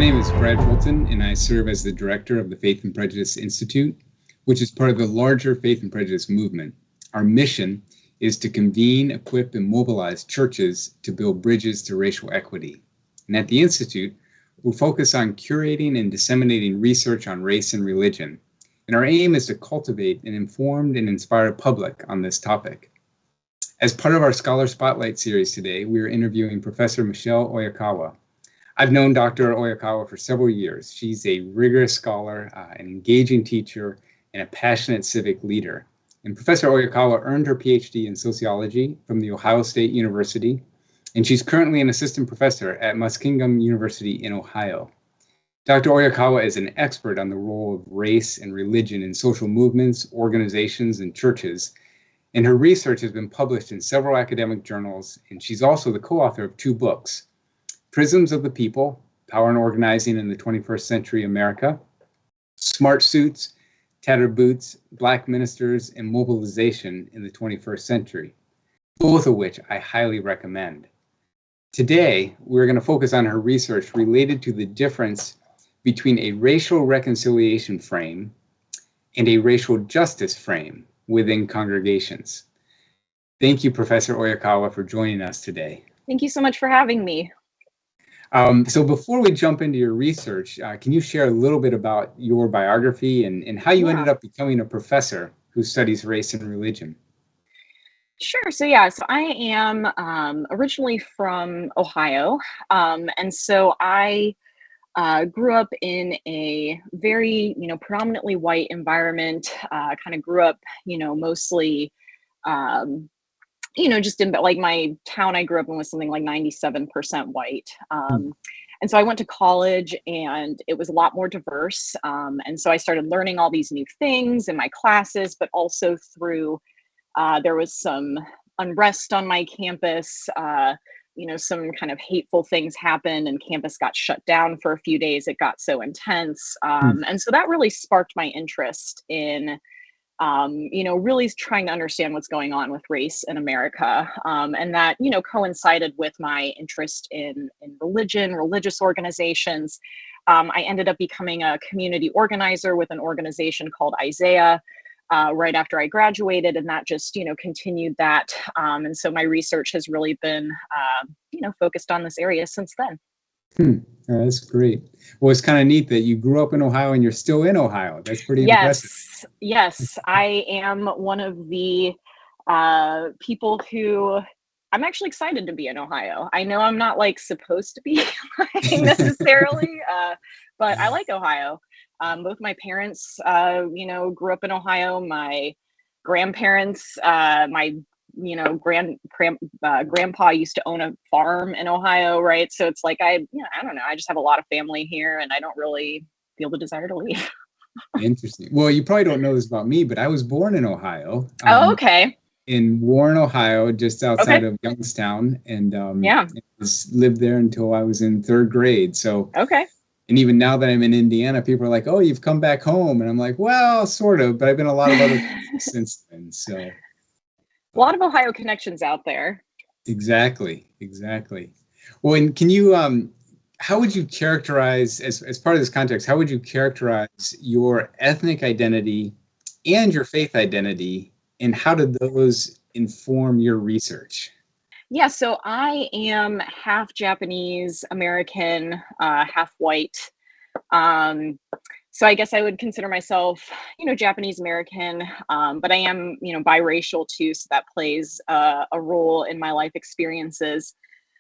name is Fulton, and I serve as the director of the Faith and Prejudice Institute, which is part of the larger Faith and Prejudice movement. Our mission is to convene, equip, and mobilize churches to build bridges to racial equity. And at the Institute, we'll focus on curating and disseminating research on race and religion. And our aim is to cultivate an informed and inspired public on this topic. As part of our Scholar Spotlight series today, we are interviewing Professor Michelle Oyakawa. I've known Dr. Oyakawa for several years. She's a rigorous scholar, an engaging teacher, and a passionate civic leader. And Professor Oyakawa earned her PhD in sociology from the Ohio State University, and she's currently an assistant professor at Muskingum University in Ohio. Dr. Oyakawa is an expert on the role of race and religion in social movements, organizations, and churches, and her research has been published in several academic journals, and she's also the co-author of 2 books, Prisms of the People, Power and Organizing in the 21st Century America, Smart Suits, Tattered Boots, Black Ministers, and Mobilization in the 21st Century, both of which I highly recommend. Today, we're going to focus on her research related to the difference between a racial reconciliation frame and a racial justice frame within congregations. Thank you, Professor Oyakawa, for joining us today. Thank you so much for having me. So before we jump into your research, can you share a little bit about your biography and how you ended up becoming a professor who studies race and religion? Sure. So I am originally from Ohio. And so I grew up in a very, predominantly white environment, kind of grew up, mostly, just in like my town I grew up in was something like 97% white. And so I went to college and it was a lot more diverse. And so I started learning all these new things in my classes, but also through, there was some unrest on my campus. Some kind of hateful things happened and campus got shut down for a few days. It got so intense. And so that really sparked my interest in really trying to understand what's going on with race in America. And that, coincided with my interest in religion, religious organizations. I ended up becoming a community organizer with an organization called Isaiah right after I graduated, and that just, continued that. And so my research has really been, focused on this area since then. Oh, that's great. Well, it's kind of neat that you grew up in Ohio and you're still in Ohio. That's pretty impressive. Yes. I am one of the people who I'm actually excited to be in Ohio. I know I'm not supposed to be necessarily, but I like Ohio. Both my parents, grew up in Ohio. My grandparents, my grandpa used to own a farm in Ohio, right? So it's I don't know. I just have a lot of family here, and I don't really feel the desire to leave. Interesting. Well, you probably don't know this about me, but I was born in Ohio. Okay. In Warren, Ohio, just outside of Youngstown, and lived there until I was in 3rd grade. So okay. And even now that I'm in Indiana, people are like, "Oh, you've come back home," and I'm like, "Well, sort of," but I've been a lot of other places since then. So a lot of Ohio connections out there. Exactly. Well, and can you, how would you characterize, as part of this context, how would you characterize your ethnic identity and your faith identity, and how did those inform your research? Yeah, so I am half Japanese American, half white. So I guess I would consider myself, Japanese American, but I am, biracial too. So that plays a role in my life experiences.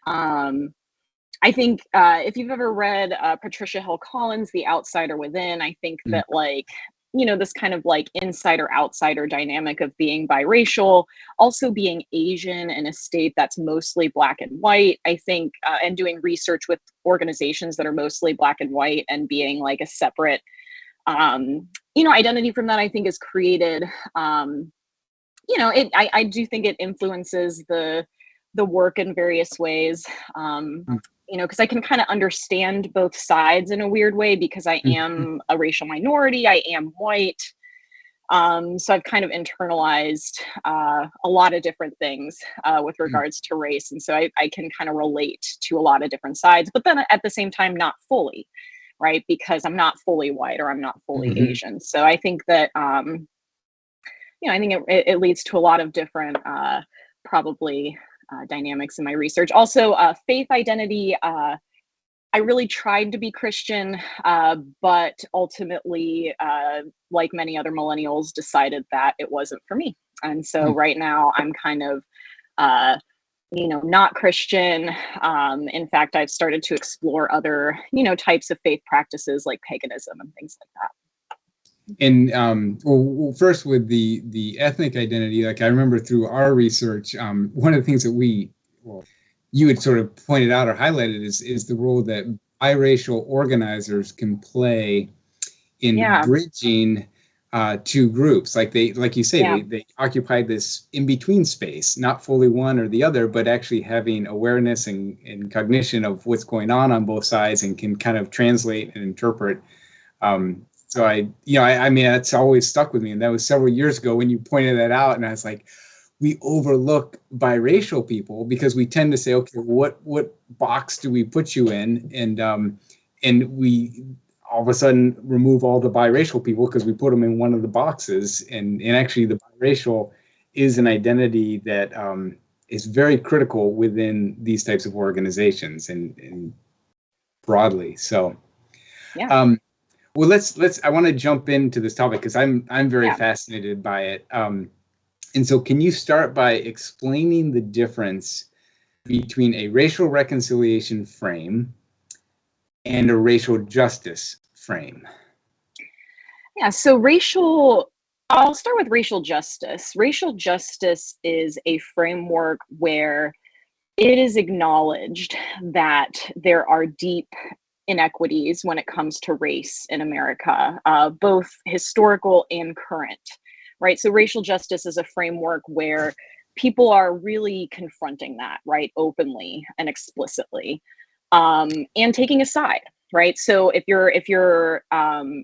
I think if you've ever read Patricia Hill Collins' The Outsider Within, I think that this kind of insider-outsider dynamic of being biracial, also being Asian in a state that's mostly Black and white, I think, and doing research with organizations that are mostly Black and white and being a separate, identity from that, I think is created, I do think it influences the work in various ways, because I can kind of understand both sides in a weird way because I am a racial minority, I am white. So I've kind of internalized a lot of different things with regards to race. And so I can kind of relate to a lot of different sides, but then at the same time, not fully. right? Because I'm not fully white or I'm not fully Hmm. Asian. So I think that, I think it leads to a lot of different, probably, dynamics in my research. Also, faith identity. I really tried to be Christian, but ultimately, like many other millennials, decided that it wasn't for me. And so right now, I'm kind of, uh, not Christian. In fact, I've started to explore other, types of faith practices like paganism and things like that. And well, first with the ethnic identity, like I remember through our research, one of the things that you had sort of pointed out or highlighted is the role that biracial organizers can play in Yeah, bridging two groups. Like you say, yeah, they occupy this in between space, not fully one or the other, but actually having awareness and cognition of what's going on both sides, and can kind of translate and interpret. So I mean, that's always stuck with me. And that was several years ago when you pointed that out. And I was like, we overlook biracial people because we tend to say, okay, what box do we put you in? And we all of a sudden remove all the biracial people because we put them in one of the boxes. And actually the biracial is an identity that is very critical within these types of organizations and broadly. So, yeah, um, well, I want to jump into this topic because I'm very yeah. fascinated by it. And so can you start by explaining the difference between a racial reconciliation frame and a racial justice frame? Yeah, I'll start with racial justice. Racial justice is a framework where it is acknowledged that there are deep inequities when it comes to race in America, both historical and current, right? So, racial justice is a framework where people are really confronting that, right, openly and explicitly, and taking a side. Right. So if you're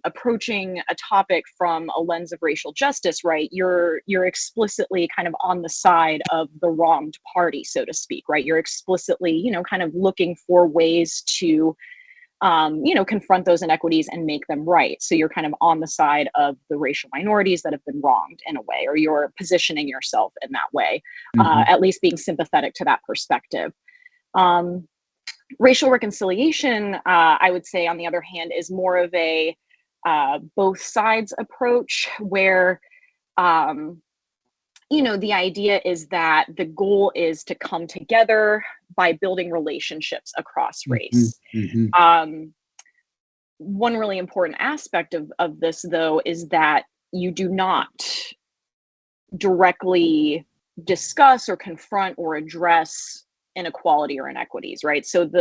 approaching a topic from a lens of racial justice, right, you're explicitly kind of on the side of the wronged party, so to speak. Right. You're explicitly, kind of looking for ways to confront those inequities and make them right. So you're kind of on the side of the racial minorities that have been wronged in a way, or you're positioning yourself in that way, Mm-hmm. at least being sympathetic to that perspective. Um, Racial reconciliation, I would say, on the other hand, is more of a both sides approach where, um, the idea is that the goal is to come together by building relationships across Mm-hmm. race. Mm-hmm. Um, One really important aspect of this, though, is that you do not directly discuss or confront or address inequality or inequities, right? So and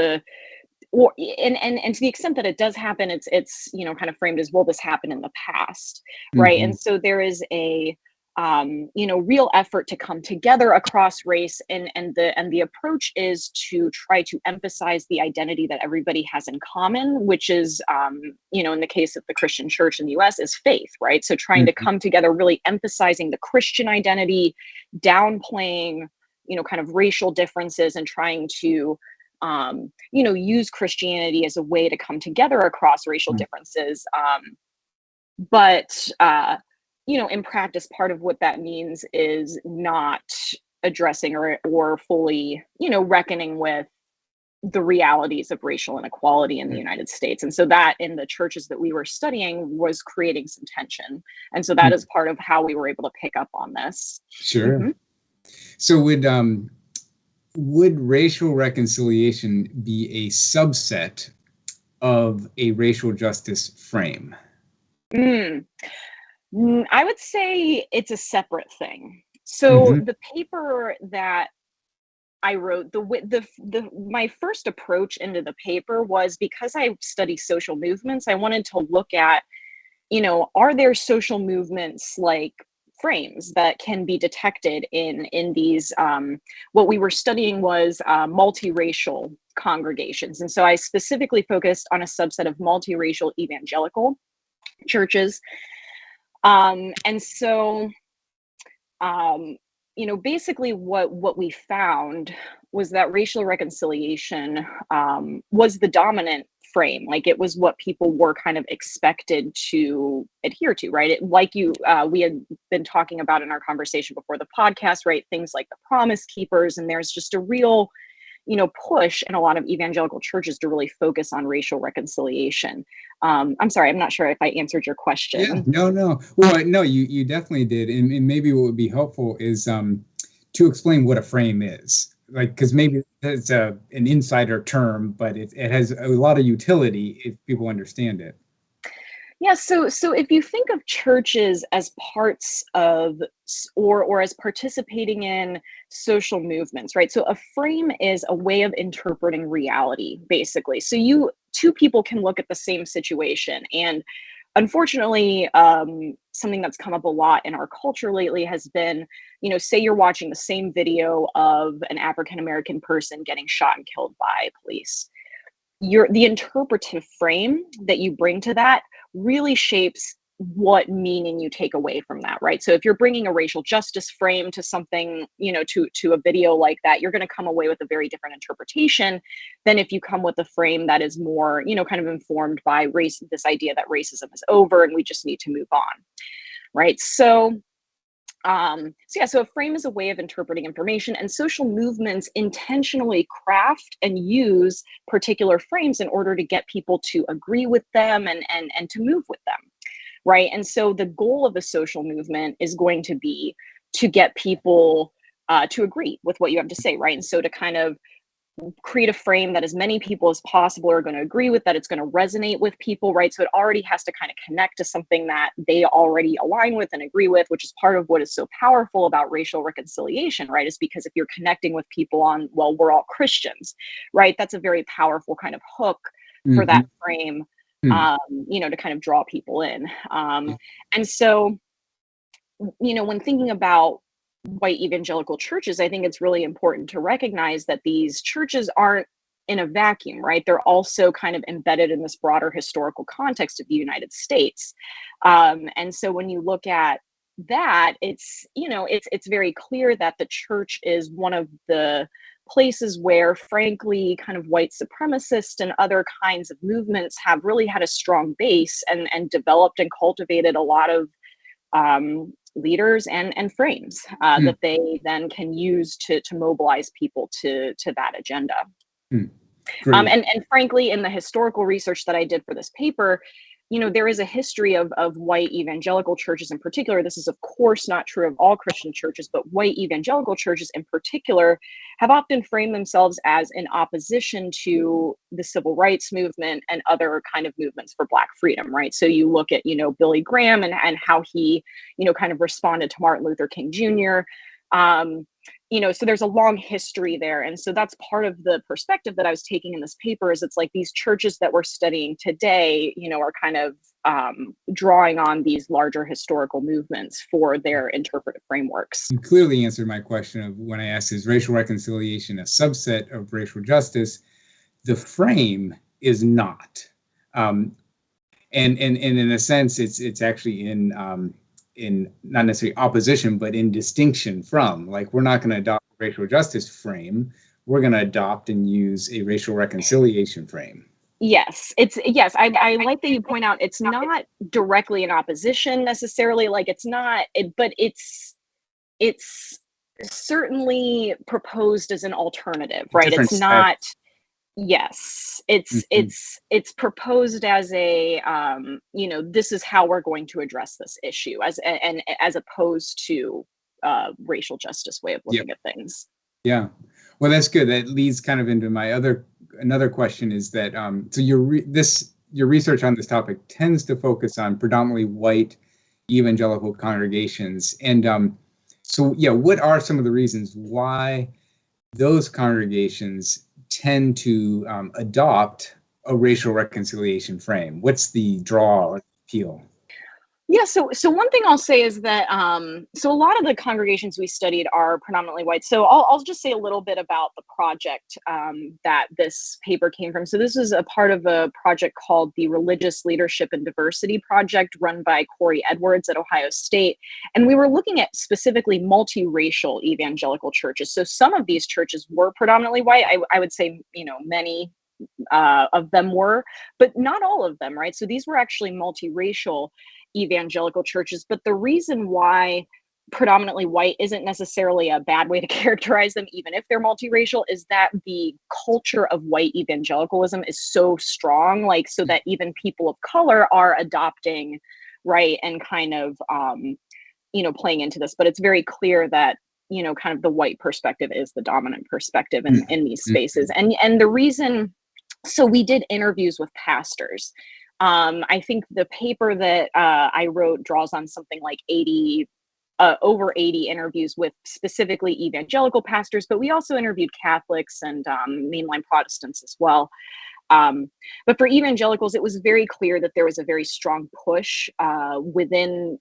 to the extent that it does happen, it's kind of framed as, well, this happened in the past, right? Mm-hmm. And so there is a real effort to come together across race, and the approach is to try to emphasize the identity that everybody has in common, which is in the case of the Christian church in the US, is faith, right? So trying to Mm-hmm. come together, really emphasizing the Christian identity, downplaying kind of racial differences, and trying to use Christianity as a way to come together across racial differences. But in practice, part of what that means is not addressing or fully, reckoning with the realities of racial inequality in the United States. And so that in the churches that we were studying was creating some tension. And so that is part of how we were able to pick up on this. Sure. Hmm. So would racial reconciliation be a subset of a racial justice frame? Mm. I would say it's a separate thing. So Mm-hmm. the paper that I wrote, my first approach into the paper was, because I study social movements, I wanted to look at, are there social movements like frames that can be detected in these, what we were studying was multiracial congregations. And so I specifically focused on a subset of multiracial evangelical churches. And so basically what we found was that racial reconciliation was the dominant frame. Like it was what people were kind of expected to adhere to, right? We had been talking about in our conversation before the podcast, right? Things like the Promise Keepers, and there's just a real, push in a lot of evangelical churches to really focus on racial reconciliation. I'm sorry, I'm not sure if I answered your question. Yeah, no. Well, no, you definitely did. And maybe what would be helpful is to explain what a frame is. Like, because maybe it's an insider term, but it has a lot of utility if people understand it. Yeah, so if you think of churches as parts of or as participating in social movements, right? So a frame is a way of interpreting reality, basically. So two people can look at the same situation, and unfortunately, something that's come up a lot in our culture lately has been, say you're watching the same video of an African American person getting shot and killed by police. The interpretive frame that you bring to that really shapes what meaning you take away from that, right? So if you're bringing a racial justice frame to something, to a video like that, you're going to come away with a very different interpretation than if you come with a frame that is more, kind of informed by race, this idea that racism is over and we just need to move on, right? So a frame is a way of interpreting information, and social movements intentionally craft and use particular frames in order to get people to agree with them and to move with them, right? And so the goal of a social movement is going to be to get people to agree with what you have to say, right? And so to kind of create a frame that as many people as possible are going to agree with, that it's going to resonate with people, right? So it already has to kind of connect to something that they already align with and agree with, which is part of what is so powerful about racial reconciliation, right? Is because if you're connecting with people on, well, we're all Christians, right? That's a very powerful kind of hook for that frame, to kind of draw people in. And so, when thinking about white evangelical churches, I think it's really important to recognize that these churches aren't in a vacuum, right? They're also kind of embedded in this broader historical context of the United States. And so when you look at that, it's very clear that the church is one of the places where, frankly, kind of white supremacists and other kinds of movements have really had a strong base and developed and cultivated a lot of leaders and frames that they then can use to mobilize people to that agenda. And frankly, in the historical research that I did for this paper, there is a history of white evangelical churches in particular. This is, of course, not true of all Christian churches, but white evangelical churches in particular have often framed themselves as in opposition to the civil rights movement and other kind of movements for Black freedom, right? So you look at, Billy Graham and how he, kind of responded to Martin Luther King Jr. So there's a long history there. And so that's part of the perspective that I was taking in this paper is it's like these churches that we're studying today, are kind of drawing on these larger historical movements for their interpretive frameworks. You clearly answered my question of when I asked, is racial reconciliation a subset of racial justice? The frame is not. And in a sense, it's actually in not necessarily opposition, but in distinction from, like, we're not going to adopt a racial justice frame. We're going to adopt and use a racial reconciliation frame. Yes, I like that you point out it's not directly in opposition necessarily, like it's not, but it's certainly proposed as an alternative, right? It's not. Yes, it's proposed as a this is how we're going to address this issue as opposed to racial justice way of looking at things. Yeah, well, that's good. That leads kind of into my another question is that so your research on this topic tends to focus on predominantly white evangelical congregations, and so what are some of the reasons why those congregations tend to adopt a racial reconciliation frame? What's the draw or appeal? Yeah, so one thing I'll say is that so a lot of the congregations we studied are predominantly white. So I'll just say a little bit about the project that this paper came from. So this is a part of a project called the Religious Leadership and Diversity Project, run by Corey Edwards at Ohio State. And we were looking at specifically multiracial evangelical churches. So some of these churches were predominantly white. I would say, many of them were, but not all of them, right? So these were actually multiracial evangelical churches. But the reason why predominantly white isn't necessarily a bad way to characterize them, even if they're multiracial, is that the culture of white evangelicalism is so strong, like, so that even people of color are adopting, right, and kind of, playing into this. But it's very clear that, kind of the white perspective is the dominant perspective in these spaces. And the reason, so we did interviews with pastors. I think the paper that I wrote draws on something like over 80 interviews with specifically evangelical pastors, but we also interviewed Catholics and mainline Protestants as well. But for evangelicals, it was very clear that there was a very strong push within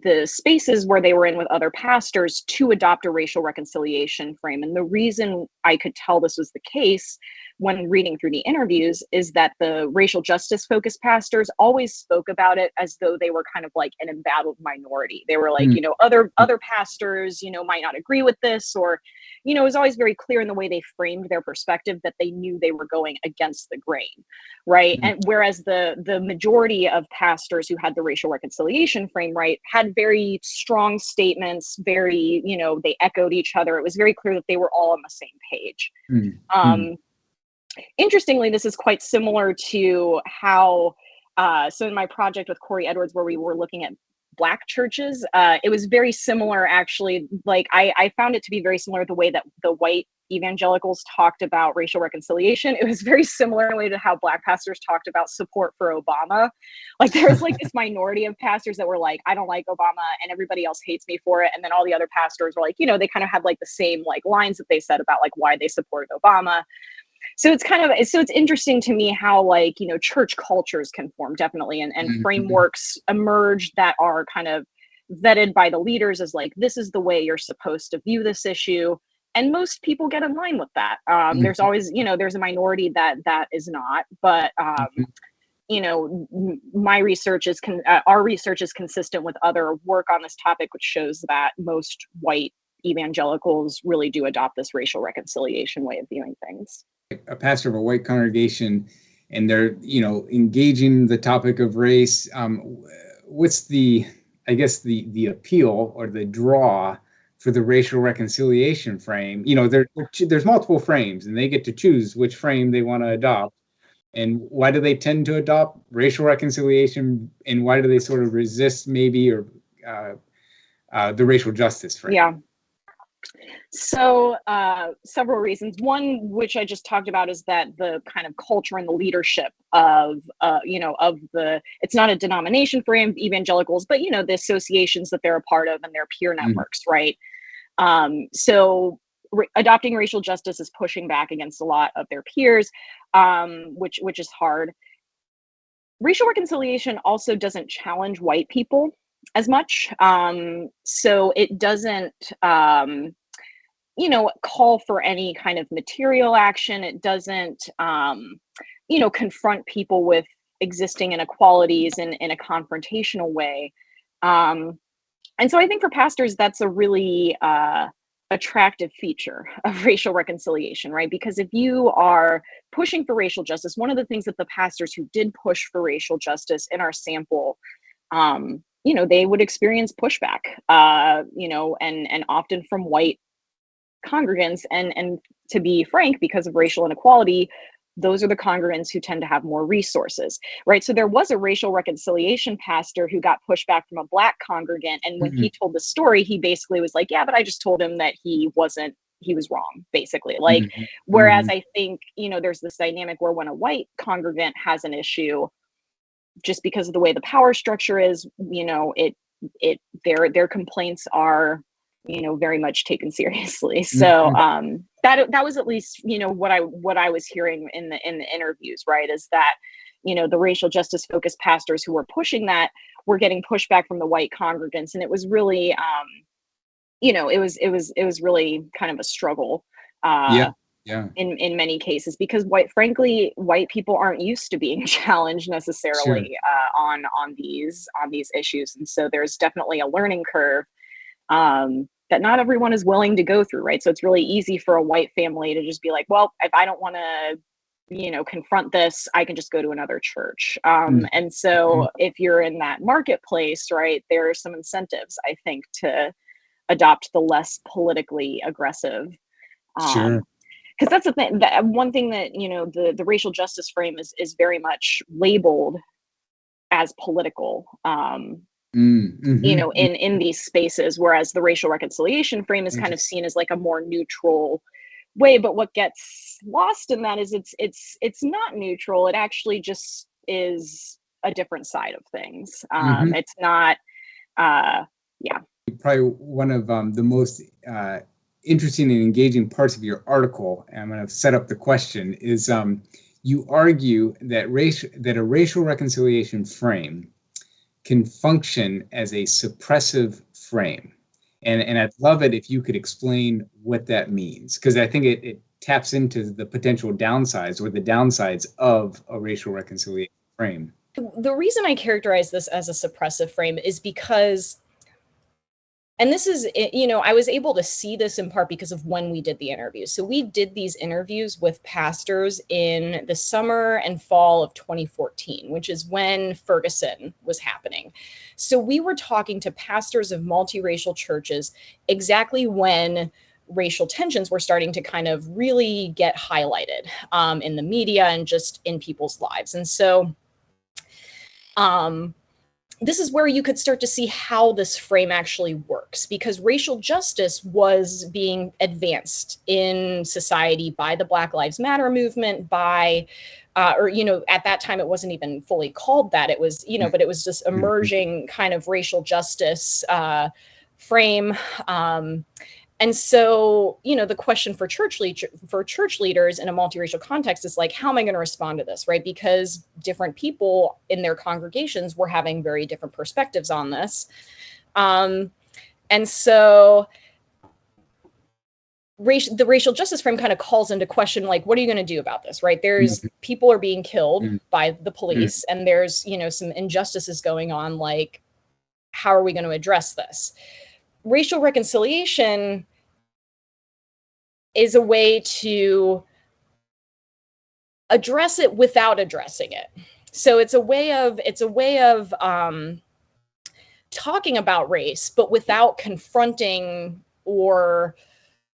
the spaces where they were in with other pastors to adopt a racial reconciliation frame. And the reason I could tell this was the case when reading through the interviews is that the racial justice focused pastors always spoke about it as though they were kind of like an embattled minority. They were like, other pastors, might not agree with this, or, it was always very clear in the way they framed their perspective that they knew they were going against the grain, right? And whereas the majority of pastors who had the racial reconciliation frame, right, had very strong statements, very, they echoed each other. It was very clear that they were all on the same page. Interestingly, this is quite similar to how, so in my project with Corey Edwards, where we were looking at Black churches, it was very similar, actually. Like, I found it to be very similar the way that the white evangelicals talked about racial reconciliation. It was very similarly to how Black pastors talked about support for Obama. Like, there was like this minority of pastors that were like, I don't like Obama, and everybody else hates me for it. And then all the other pastors were like, they kind of had like the same like lines that they said about like why they supported Obama. So it's interesting to me how, like, church cultures can form, definitely, and frameworks emerge that are kind of vetted by the leaders as like, this is the way you're supposed to view this issue. And most people get in line with that. There's always, there's a minority that is not, but my research is our research is consistent with other work on this topic, which shows that most white evangelicals really do adopt this racial reconciliation way of viewing things. A pastor of a white congregation, and they're engaging the topic of race. What's the appeal or the draw for the racial reconciliation frame? There's multiple frames, and they get to choose which frame they want to adopt. And why do they tend to adopt racial reconciliation, and why do they sort of resist maybe or the racial justice frame? Yeah. So several reasons. One, which I just talked about, is that the kind of culture and the leadership of it's not a denomination frame of evangelicals, but, the associations that they're a part of and their peer networks, right? So adopting racial justice is pushing back against a lot of their peers, which is hard. Racial reconciliation also doesn't challenge white people as much. So it doesn't, call for any kind of material action. It doesn't, confront people with existing inequalities in a confrontational way. And so I think for pastors, that's a really attractive feature of racial reconciliation, right? Because if you are pushing for racial justice, one of the things that the pastors who did push for racial justice in our sample, they would experience pushback, and often from white congregants. And to be frank, because of racial inequality, those are the congregants who tend to have more resources, right? So there was a racial reconciliation pastor who got pushback from a Black congregant. And when he told the story, he basically was like, yeah, but I just told him that he was wrong, basically. Like, whereas I think, there's this dynamic where when a white congregant has an issue, just because of the way the power structure is, their complaints are, very much taken seriously. So that was at least, what I was hearing in the interviews, right? Is that, the racial justice focused pastors who were pushing that were getting pushback from the white congregants. And it was really, it was really kind of a struggle. In many cases, because frankly, white people aren't used to being challenged necessarily on these issues. And so there's definitely a learning curve that not everyone is willing to go through, right? So it's really easy for a white family to just be like, well, if I don't want to, confront this, I can just go to another church. Mm. And so if you're in that marketplace, right, there are some incentives, I think, to adopt the less politically aggressive. Sure. Because that's the thing. That one thing that the racial justice frame is very much labeled as political. In these spaces, whereas the racial reconciliation frame is kind of seen as like a more neutral way. But what gets lost in that is it's not neutral. It actually just is a different side of things. It's not. Yeah. Probably one of the most interesting and engaging parts of your article, and I'm going to set up the question, is you argue that a racial reconciliation frame can function as a suppressive frame. And I'd love it if you could explain what that means, because I think it taps into the potential downsides or the downsides of a racial reconciliation frame. The reason I characterize this as a suppressive frame is because, and this is, I was able to see this in part because of when we did the interviews. So we did these interviews with pastors in the summer and fall of 2014, which is when Ferguson was happening. So we were talking to pastors of multiracial churches exactly when racial tensions were starting to kind of really get highlighted in the media and just in people's lives. And so this is where you could start to see how this frame actually works, because racial justice was being advanced in society by the Black Lives Matter movement, by, at that time, it wasn't even fully called that. It was, but it was just emerging kind of racial justice frame. And so, the question for church leaders in a multiracial context is like, how am I going to respond to this, right? Because different people in their congregations were having very different perspectives on this. And so the racial justice frame kind of calls into question, like, what are you going to do about this, right? There's people are being killed by the police, and there's, some injustices going on. Like, how are we going to address this? Racial reconciliation is a way to address it without addressing it. So it's a way of talking about race, but without confronting or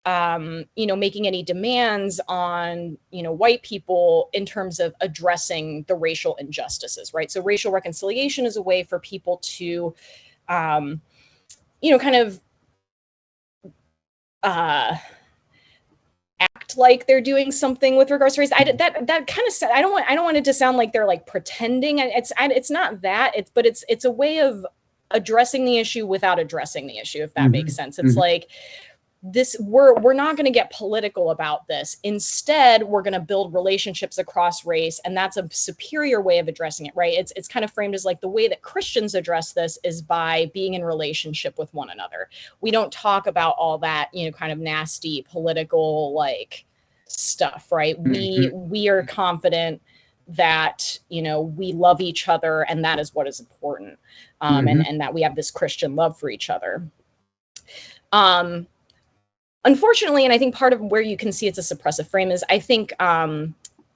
making any demands on white people in terms of addressing the racial injustices, right? So racial reconciliation is a way for people to kind of act like they're doing something with regards to race. That kind of, I don't want it to sound like they're like pretending. It's not that. It's a way of addressing the issue without addressing the issue, if that makes sense. It's like this, we're not going to get political about this. Instead, we're going to build relationships across race, and that's a superior way of addressing it, right? It's kind of framed as like the way that Christians address this is by being in relationship with one another. We don't talk about all that, kind of nasty political like stuff, right? We are confident that we love each other, and that is what is important, and that we have this Christian love for each other. Unfortunately, and I think part of where you can see it's a suppressive frame is, I think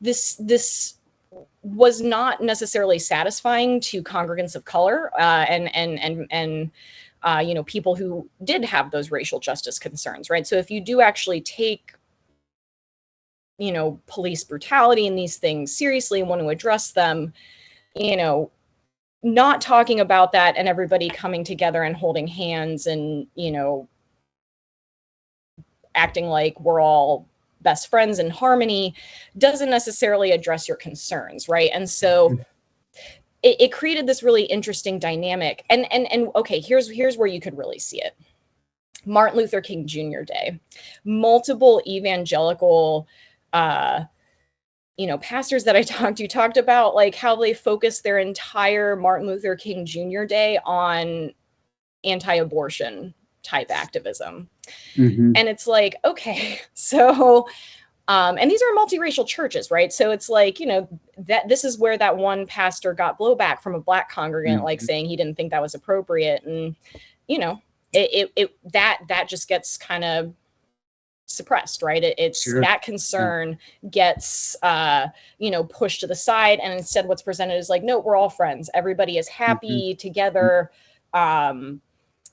this was not necessarily satisfying to congregants of color and people who did have those racial justice concerns, right? So if you do actually take police brutality and these things seriously and want to address them, not talking about that and everybody coming together and holding hands and acting like we're all best friends in harmony doesn't necessarily address your concerns, right? And so it created this really interesting dynamic. And okay, here's where you could really see it. Martin Luther King Jr. Day. Multiple evangelical pastors that I talked about like how they focused their entire Martin Luther King Jr. Day on anti-abortion type activism. And it's like, okay, so and these are multiracial churches, right? So it's like, that this is where that one pastor got blowback from a Black congregant, like saying he didn't think that was appropriate. And, that just gets kind of suppressed, right? It's Sure. that concern gets, pushed to the side. And instead what's presented is like, no, we're all friends. Everybody is happy together. And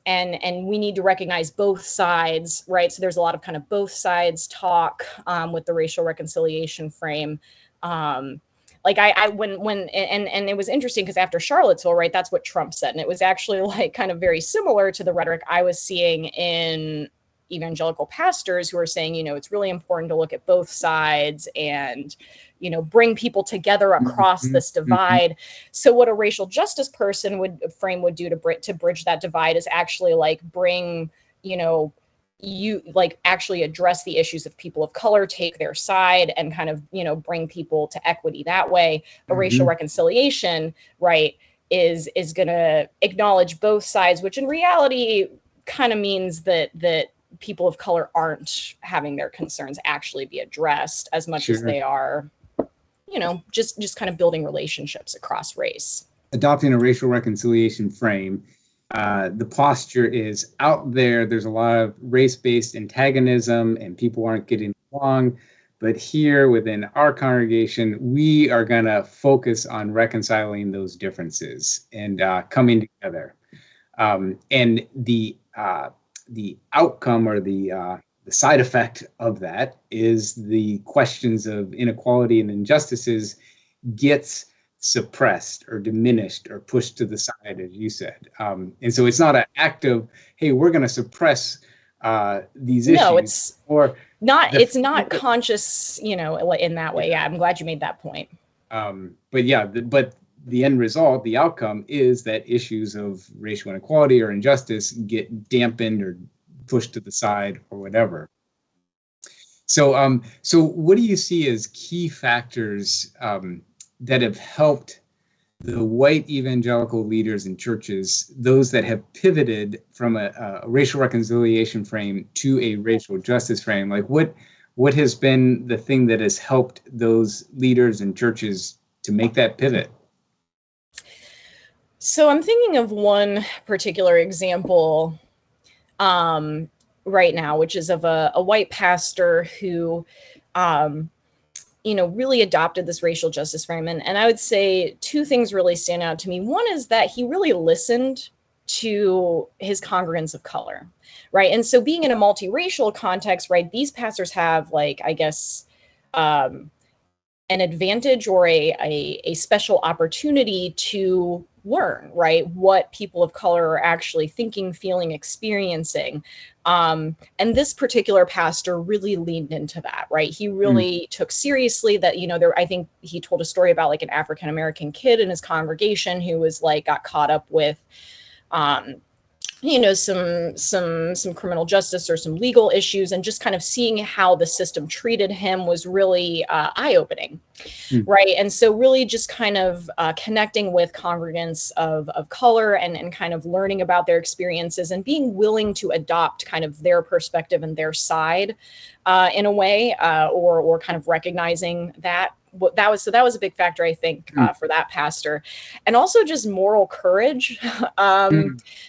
we need to recognize both sides, right? So there's a lot of kind of both sides talk with the racial reconciliation frame. Like and it was interesting because after Charlottesville, right, that's what Trump said. And it was actually like kind of very similar to the rhetoric I was seeing in evangelical pastors who are saying, it's really important to look at both sides and, bring people together across this divide. So what a racial justice person would do to bridge that divide is actually like bring, you like actually address the issues of people of color, take their side, and kind of, bring people to equity that way. A racial reconciliation, right, is going to acknowledge both sides, which in reality kind of means that people of color aren't having their concerns actually be addressed as much as they are, just kind of building relationships across race. Adopting a racial reconciliation frame, the posture is out there. There's a lot of race-based antagonism and people aren't getting along. But here within our congregation, we are going to focus on reconciling those differences and coming together. And the outcome or the side effect of that is the questions of inequality and injustices gets suppressed or diminished or pushed to the side, as you said. And so it's not an act of, hey, we're going to suppress these issues. No, it's not. It's not conscious, in that way. Yeah, I'm glad you made that point. But the end result, the outcome is that issues of racial inequality or injustice get dampened or pushed to the side or whatever. So, so what do you see as key factors that have helped the white evangelical leaders in churches, those that have pivoted from a racial reconciliation frame to a racial justice frame? Like what has been the thing that has helped those leaders and churches to make that pivot? So I'm thinking of one particular example right now, which is of a white pastor who, really adopted this racial justice frame. And I would say two things really stand out to me. One is that he really listened to his congregants of color, right? And so being in a multiracial context, right, these pastors have, like, I guess, an advantage or a special opportunity to learn, right, what people of color are actually thinking, feeling, experiencing. And this particular pastor really leaned into that, right? He really took seriously that, I think he told a story about like an African-American kid in his congregation who was like, got caught up with, some criminal justice or some legal issues, and just kind of seeing how the system treated him was really eye-opening, right? And so really just kind of connecting with congregants of color and kind of learning about their experiences and being willing to adopt kind of their perspective and their side in a way, or kind of recognizing that. That was a big factor, I think, for that pastor. And also just moral courage.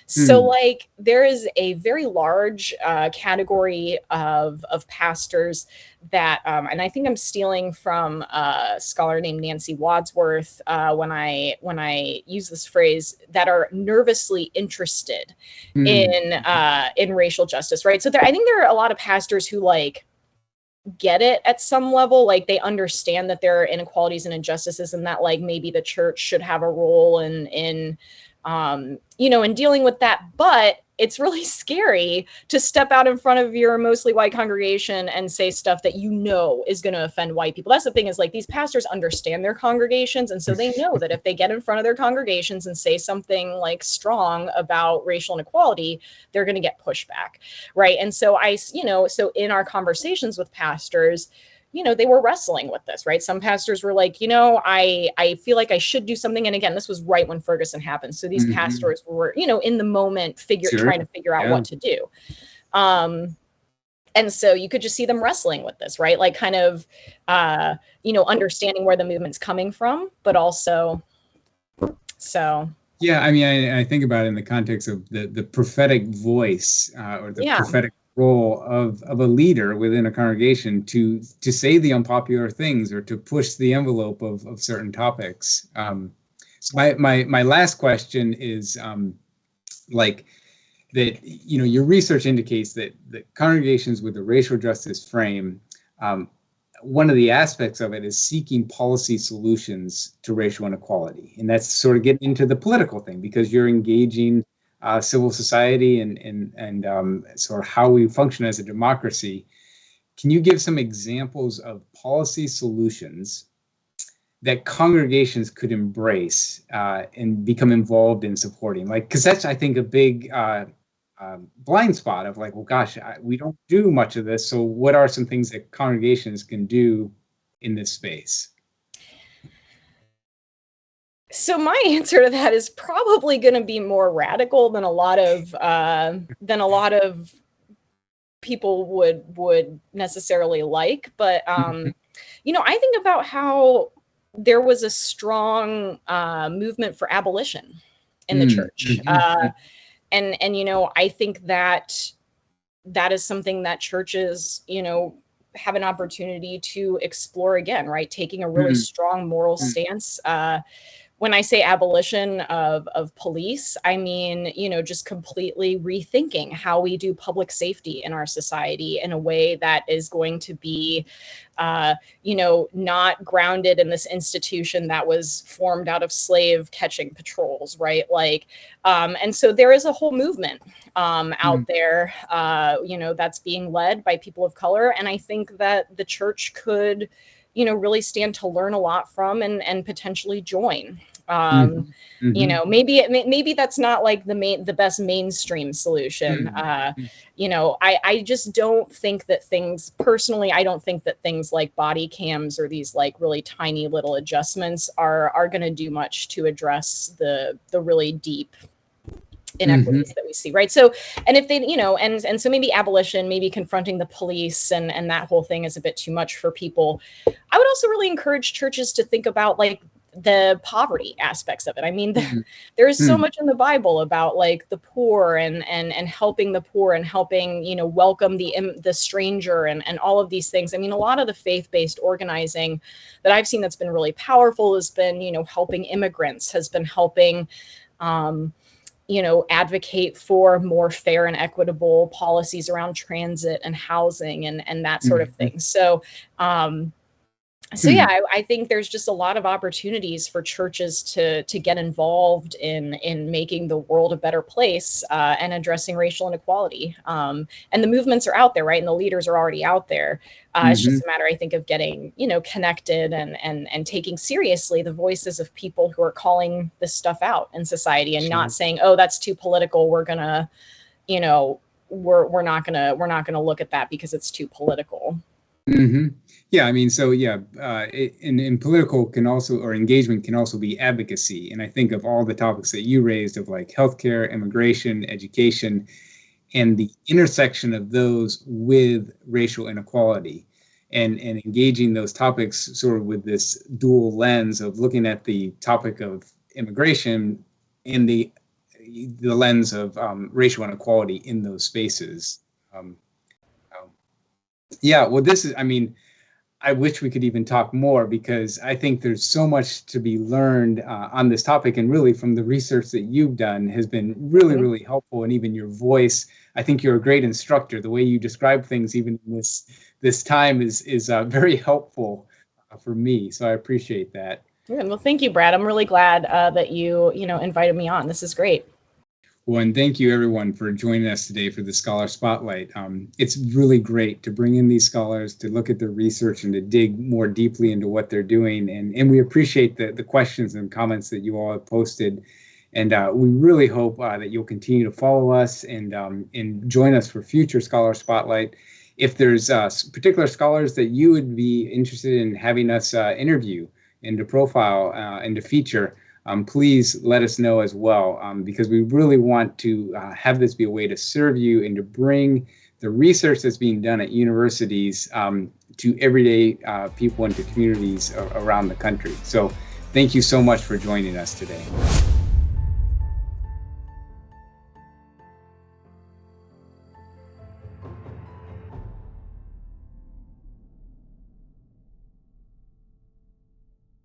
So like there is a very large category of pastors that, and I think I'm stealing from a scholar named Nancy Wadsworth when I use this phrase, that are nervously interested in racial justice, right? So I think there are a lot of pastors who like get it at some level, like they understand that there are inequalities and injustices and that like maybe the church should have a role in dealing with that. But it's really scary to step out in front of your mostly white congregation and say stuff that is going to offend white people. That's the thing, is like these pastors understand their congregations. And so they know that if they get in front of their congregations and say something like strong about racial inequality, they're going to get pushback. Right. And so so in our conversations with pastors, they were wrestling with this, right? Some pastors were like, I feel like I should do something. And again, this was right when Ferguson happened. So these pastors were, in the moment trying to figure out what to do. And so you could just see them wrestling with this, right? Like kind of, understanding where the movement's coming from, but also, so. Yeah, I mean, I think about it in the context of the prophetic voice or the prophetic role of a leader within a congregation to say the unpopular things or to push the envelope of certain topics. So my last question is like that, you know, your research indicates that congregations with a racial justice frame, one of the aspects of it is seeking policy solutions to racial inequality. And that's sort of getting into the political thing, because you're engaging civil society and sort of how we function as a democracy. Can you give some examples of policy solutions that congregations could embrace and become involved in supporting? Like, because that's, I think, a big blind spot of like, well, gosh, we don't do much of this. So what are some things that congregations can do in this space? So my answer to that is probably going to be more radical than a lot of people would necessarily like. But you know, I think about how there was a strong movement for abolition in the church, and you know, I think that is something that churches, you know, have an opportunity to explore again, right? Taking a really strong moral stance. When I say abolition of police, I mean, you know, just completely rethinking how we do public safety in our society in a way that is going to be, you know, not grounded in this institution that was formed out of slave catching patrols, right? Like, and so there is a whole movement out there, you know, that's being led by people of color. And I think that the church could, you know, really stand to learn a lot from and potentially join. You know, maybe that's not like the best mainstream solution. You know, I just don't think that personally, I don't think that things like body cams or these like really tiny little adjustments are going to do much to address the really deep inequities that we see, right? So, and if they, you know, and so maybe abolition, maybe confronting the police and that whole thing is a bit too much for people. I would also really encourage churches to think about like the poverty aspects of it. I mean, there is so much in the Bible about like the poor and helping the poor and helping, you know, welcome the stranger and all of these things. I mean, a lot of the faith-based organizing that I've seen that's been really powerful has been, you know, helping immigrants, has been helping, you know, advocate for more fair and equitable policies around transit and housing and that sort of thing. So, so yeah, I think there's just a lot of opportunities for churches to get involved in making the world a better place and addressing racial inequality. And the movements are out there, right? And the leaders are already out there. It's just a matter, I think, of getting, you know, connected and taking seriously the voices of people who are calling this stuff out in society and not saying, oh, that's too political. We're gonna, you know, we're not gonna look at that because it's too political. Yeah, I mean, so yeah, in political can also, or engagement can also be advocacy. And I think of all the topics that you raised of like healthcare, immigration, education, and the intersection of those with racial inequality and engaging those topics sort of with this dual lens of looking at the topic of immigration and the lens of racial inequality in those spaces. Yeah, well, this is, I mean, I wish we could even talk more because I think there's so much to be learned on this topic, and really from the research that you've done has been really, really helpful. And even your voice, I think you're a great instructor. The way you describe things, even in this time, is very helpful for me. So I appreciate that. Yeah, well, thank you, Brad. I'm really glad that you invited me on. This is great. Well, and thank you everyone for joining us today for the Scholar Spotlight. It's really great to bring in these scholars, to look at their research and to dig more deeply into what they're doing. And we appreciate the questions and comments that you all have posted. And we really hope that you'll continue to follow us and join us for future Scholar Spotlight. If there's particular scholars that you would be interested in having us interview and to profile and to feature, please let us know as well, because we really want to have this be a way to serve you and to bring the research that's being done at universities to everyday people and to communities around the country. So thank you so much for joining us today.